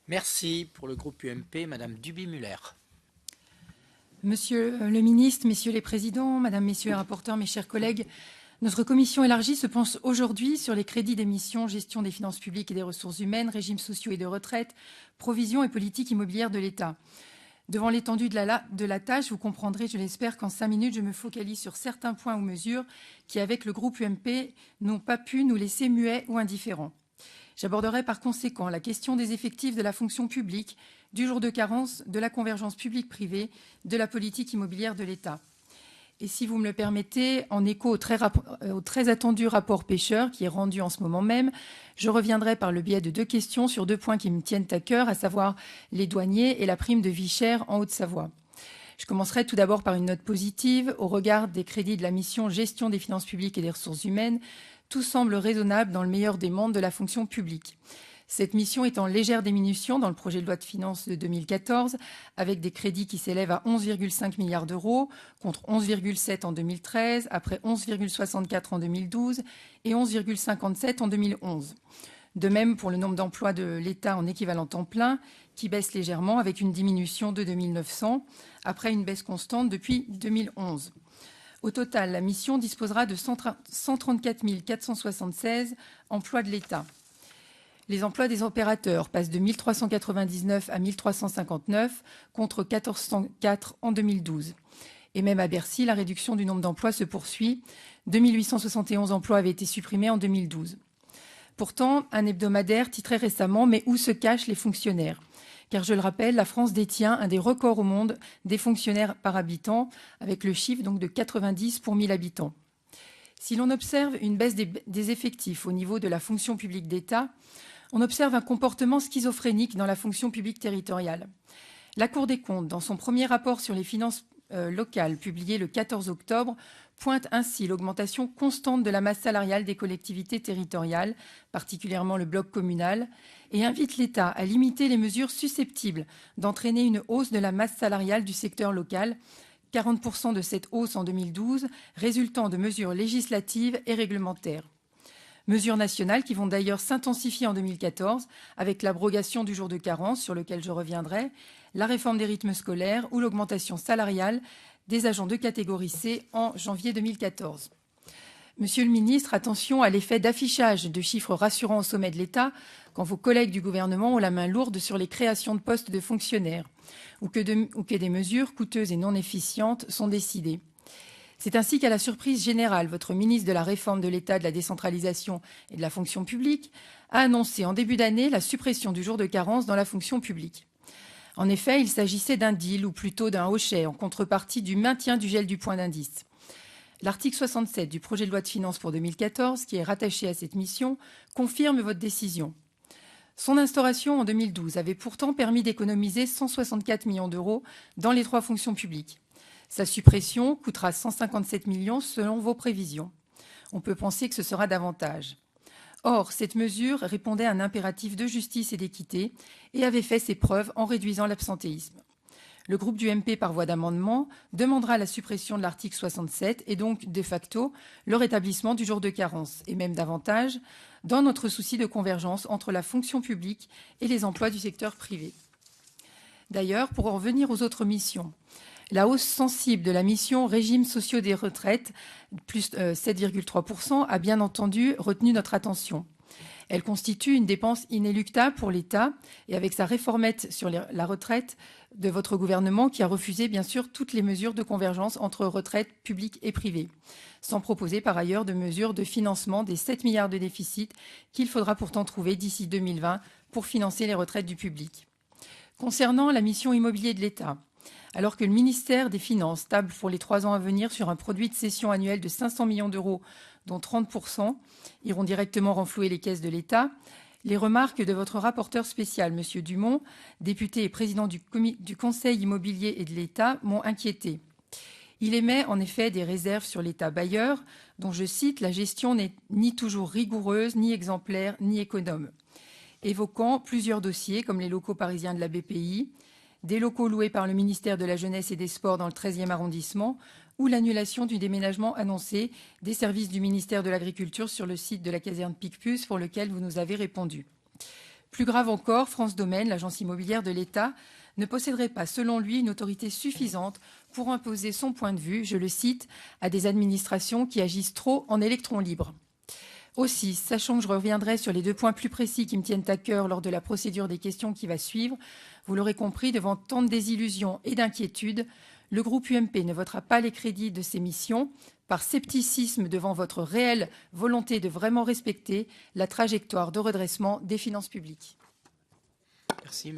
Merci pour le groupe UMP, Madame Duby-Muller. Monsieur le ministre, messieurs les présidents, madame, messieurs les rapporteurs, mes chers collègues, notre commission élargie se penche aujourd'hui sur les crédits des missions gestion des finances publiques et des ressources humaines, régimes sociaux et de retraite, provisions et politique immobilière de l'État. Devant l'étendue de la tâche, vous comprendrez, je l'espère, qu'en 5 minutes, je me focalise sur certains points ou mesures qui, avec le groupe UMP, n'ont pas pu nous laisser muets ou indifférents. J'aborderai par conséquent la question des effectifs de la fonction publique, du jour de carence, de la convergence publique-privée, de la politique immobilière de l'État. Et si vous me le permettez, en écho au très attendu rapport Pêcheur, qui est rendu en ce moment même, je reviendrai par le biais de 2 questions sur 2 points qui me tiennent à cœur, à savoir les douaniers et la prime de vie chère en Haute-Savoie. Je commencerai tout d'abord par une note positive. Au regard des crédits de la mission Gestion des finances publiques et des ressources humaines, tout semble raisonnable dans le meilleur des mondes de la fonction publique. Cette mission est en légère diminution dans le projet de loi de finances de 2014, avec des crédits qui s'élèvent à 11,5 milliards d'euros, contre 11,7 en 2013, après 11,64 en 2012 et 11,57 en 2011. De même pour le nombre d'emplois de l'État en équivalent temps plein, qui baisse légèrement avec une diminution de 2900, après une baisse constante depuis 2011. Au total, la mission disposera de 134 476 emplois de l'État. Les emplois des opérateurs passent de 1399 à 1359 contre 1404 en 2012. Et même à Bercy, la réduction du nombre d'emplois se poursuit. 2871 emplois avaient été supprimés en 2012. Pourtant, un hebdomadaire titrait récemment « Mais où se cachent les fonctionnaires ?» Car je le rappelle, la France détient un des records au monde des fonctionnaires par habitant, avec le chiffre donc de 90 pour 1000 habitants. Si l'on observe une baisse des effectifs au niveau de la fonction publique d'État, on observe un comportement schizophrénique dans la fonction publique territoriale. La Cour des comptes, dans son premier rapport sur les finances locales, publié le 14 octobre, pointe ainsi l'augmentation constante de la masse salariale des collectivités territoriales, particulièrement le bloc communal, et invite l'État à limiter les mesures susceptibles d'entraîner une hausse de la masse salariale du secteur local, 40% de cette hausse en 2012, résultant de mesures législatives et réglementaires. Mesures nationales qui vont d'ailleurs s'intensifier en 2014 avec l'abrogation du jour de carence, sur lequel je reviendrai, la réforme des rythmes scolaires ou l'augmentation salariale des agents de catégorie C en janvier 2014. Monsieur le ministre, attention à l'effet d'affichage de chiffres rassurants au sommet de l'État quand vos collègues du gouvernement ont la main lourde sur les créations de postes de fonctionnaires ou que des mesures coûteuses et non efficientes sont décidées. C'est ainsi qu'à la surprise générale, votre ministre de la Réforme de l'État, de la décentralisation et de la fonction publique a annoncé en début d'année la suppression du jour de carence dans la fonction publique. En effet, il s'agissait d'un deal, ou plutôt d'un hochet, en contrepartie du maintien du gel du point d'indice. L'article 67 du projet de loi de finances pour 2014, qui est rattaché à cette mission, confirme votre décision. Son instauration en 2012 avait pourtant permis d'économiser 164 millions d'euros dans les 3 fonctions publiques. Sa suppression coûtera 157 millions selon vos prévisions. On peut penser que ce sera davantage. Or, cette mesure répondait à un impératif de justice et d'équité et avait fait ses preuves en réduisant l'absentéisme. Le groupe du MP, par voie d'amendement, demandera la suppression de l'article 67 et donc, de facto, le rétablissement du jour de carence, et même davantage, dans notre souci de convergence entre la fonction publique et les emplois du secteur privé. D'ailleurs, pour en revenir aux autres missions, la hausse sensible de la mission régimes sociaux des retraites, plus 7,3%, a bien entendu retenu notre attention. Elle constitue une dépense inéluctable pour l'État et avec sa réformette sur la retraite de votre gouvernement qui a refusé bien sûr toutes les mesures de convergence entre retraites publiques et privées, sans proposer par ailleurs de mesures de financement des 7 milliards de déficit qu'il faudra pourtant trouver d'ici 2020 pour financer les retraites du public. Concernant la mission immobilier de l'État, alors que le ministère des Finances table pour les 3 ans à venir sur un produit de cession annuel de 500 millions d'euros, dont 30% iront directement renflouer les caisses de l'État, les remarques de votre rapporteur spécial, M. Dumont, député et président du Conseil immobilier et de l'État, m'ont inquiété. Il émet en effet des réserves sur l'État bailleur, dont je cite « la gestion n'est ni toujours rigoureuse, ni exemplaire, ni économe », évoquant plusieurs dossiers comme les locaux parisiens de la BPI, des locaux loués par le ministère de la Jeunesse et des Sports dans le 13e arrondissement ou l'annulation du déménagement annoncé des services du ministère de l'Agriculture sur le site de la caserne Picpus pour lequel vous nous avez répondu. Plus grave encore, France Domaine, l'agence immobilière de l'État, ne posséderait pas, selon lui, une autorité suffisante pour imposer son point de vue, je le cite, à des administrations qui agissent trop en électrons libres. Aussi, sachant que je reviendrai sur les 2 points plus précis qui me tiennent à cœur lors de la procédure des questions qui va suivre, vous l'aurez compris, devant tant de désillusions et d'inquiétudes, le groupe UMP ne votera pas les crédits de ces missions par scepticisme devant votre réelle volonté de vraiment respecter la trajectoire de redressement des finances publiques. Merci.